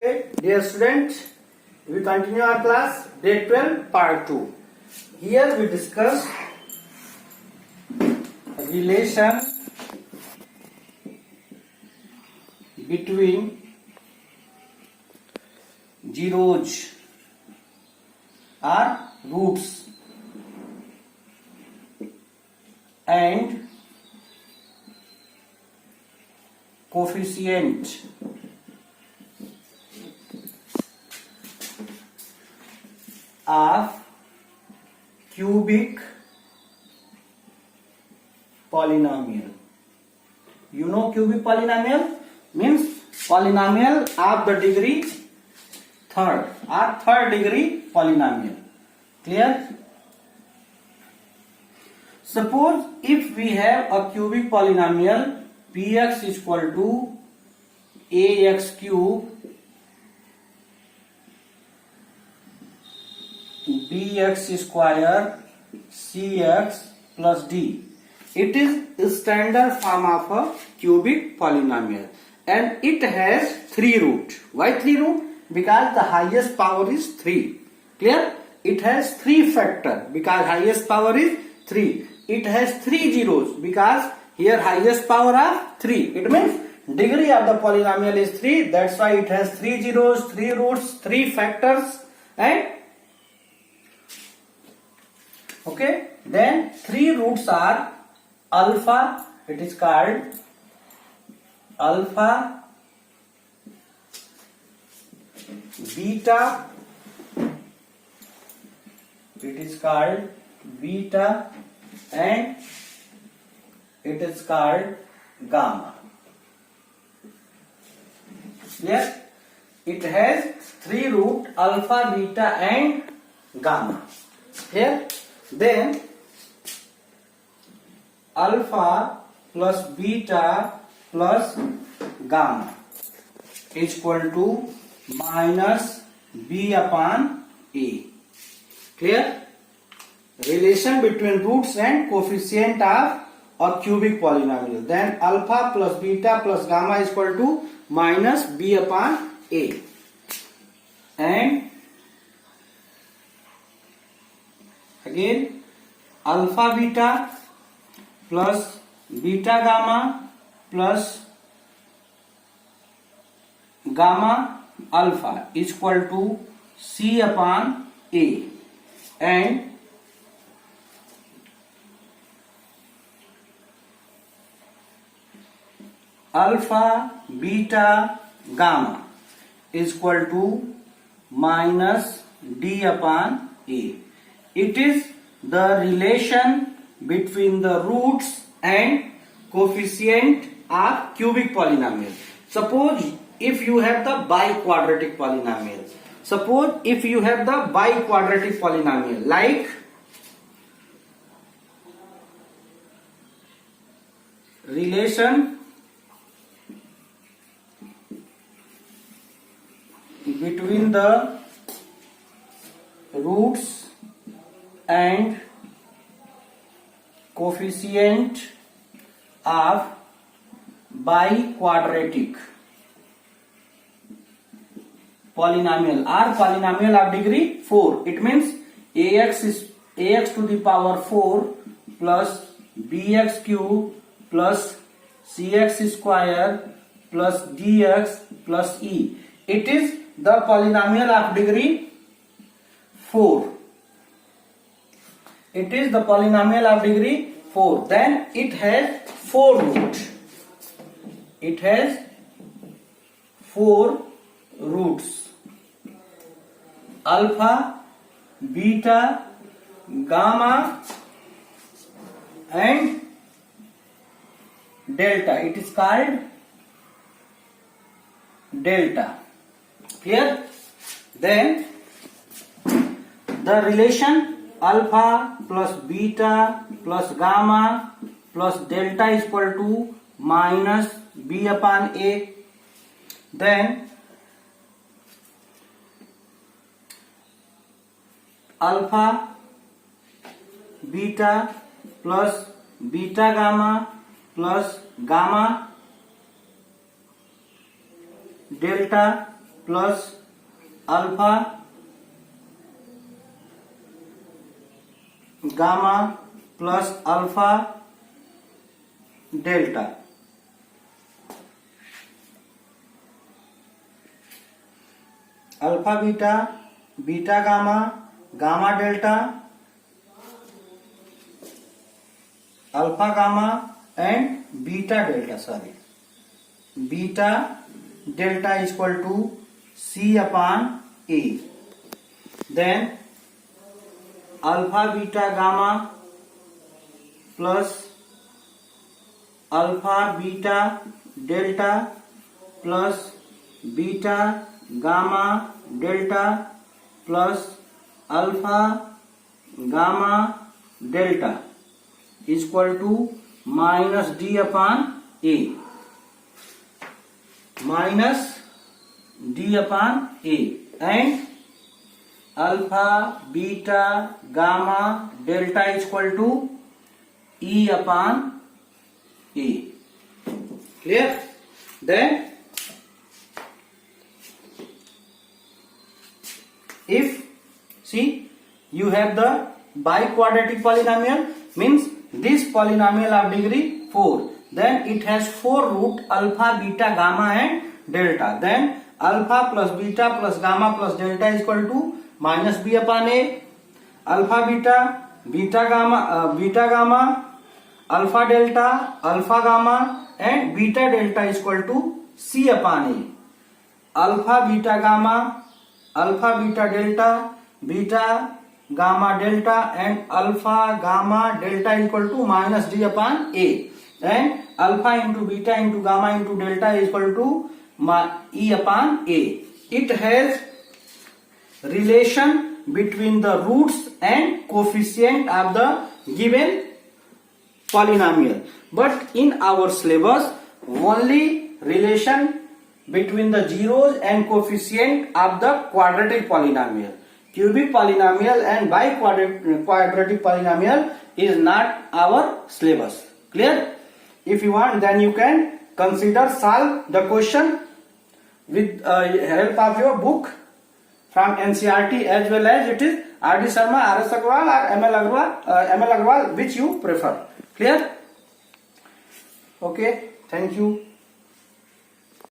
Dear student, we continue our class grade 12 part 2. Here we discuss relation between zeros or roots and coefficient of cubic polynomial. You know cubic polynomial means polynomial of the degree third or third degree polynomial. Clear? Suppose if we have a cubic polynomial px is equal to ax cube bx square cx plus d. It is a standard form of a cubic polynomial and it has 3 roots. Why 3 roots? Because the highest power is 3. Clear? It has 3 factor because highest power is 3. It has 3 zeros because here highest power of 3. It means degree of the polynomial is 3. That's why it has 3 zeros, 3 roots, 3 factors and okay. Then 3 roots are alpha, it is called alpha, beta, it is called beta and it is called gamma. Yes, it has 3 root alpha, beta and gamma. Here then alpha plus beta plus gamma is equal to minus b upon a. Clear? Relation between roots and coefficient of a cubic polynomial. Then alpha plus beta plus gamma is equal to minus b upon a. And again alpha beta plus beta gamma plus gamma alpha is equal to c upon a. And alpha beta gamma is equal to minus d upon a. It is the relation between the roots and coefficient of cubic polynomial. Suppose if you have the biquadratic polynomial. Suppose if you have the biquadratic polynomial like relation between the roots and coefficient of biquadratic polynomial or polynomial of degree 4. It means ax is ax to the power 4 plus bx cube plus cx square plus dx plus e. It is the polynomial of degree 4. It is the polynomial of degree 4. Then it has 4 roots. It has 4 roots. Alpha, beta, gamma and delta. It is called delta. Clear? Then the relation alpha plus beta plus gamma plus delta is equal to minus b upon a. Then alpha beta plus beta gamma plus gamma delta plus alpha gamma plus alpha delta. Alpha beta, beta gamma, gamma delta, alpha gamma and beta delta, sorry, beta delta is equal to C upon A. Then alpha beta gamma plus alpha beta delta plus beta gamma delta plus alpha gamma delta is equal to minus D upon A. Minus D upon A. And alpha beta gamma delta is equal to E upon A. Clear? Then if see you have the biquadratic polynomial, means this polynomial of degree 4, then it has 4 root alpha beta gamma and delta. Then alpha plus beta plus gamma plus delta is equal to minus B upon A. Alpha beta, beta gamma, alpha delta, alpha gamma and beta delta is equal to C upon A. Alpha beta gamma, alpha beta delta, beta gamma delta and alpha gamma delta is equal to minus D upon A. And alpha into beta into gamma into delta is equal to E upon A. It has relation between the roots and coefficient of the given polynomial. But in our syllabus, only relation between the zeros and coefficient of the quadratic polynomial. Cubic polynomial and biquadratic polynomial is not our syllabus. Clear? If you want, then you can consider solve the question with help of your book from NCERT, as well as it is R.D. Sharma, R.S. Agrawal or ML Agrawal, which you prefer. Clear? Okay, thank you.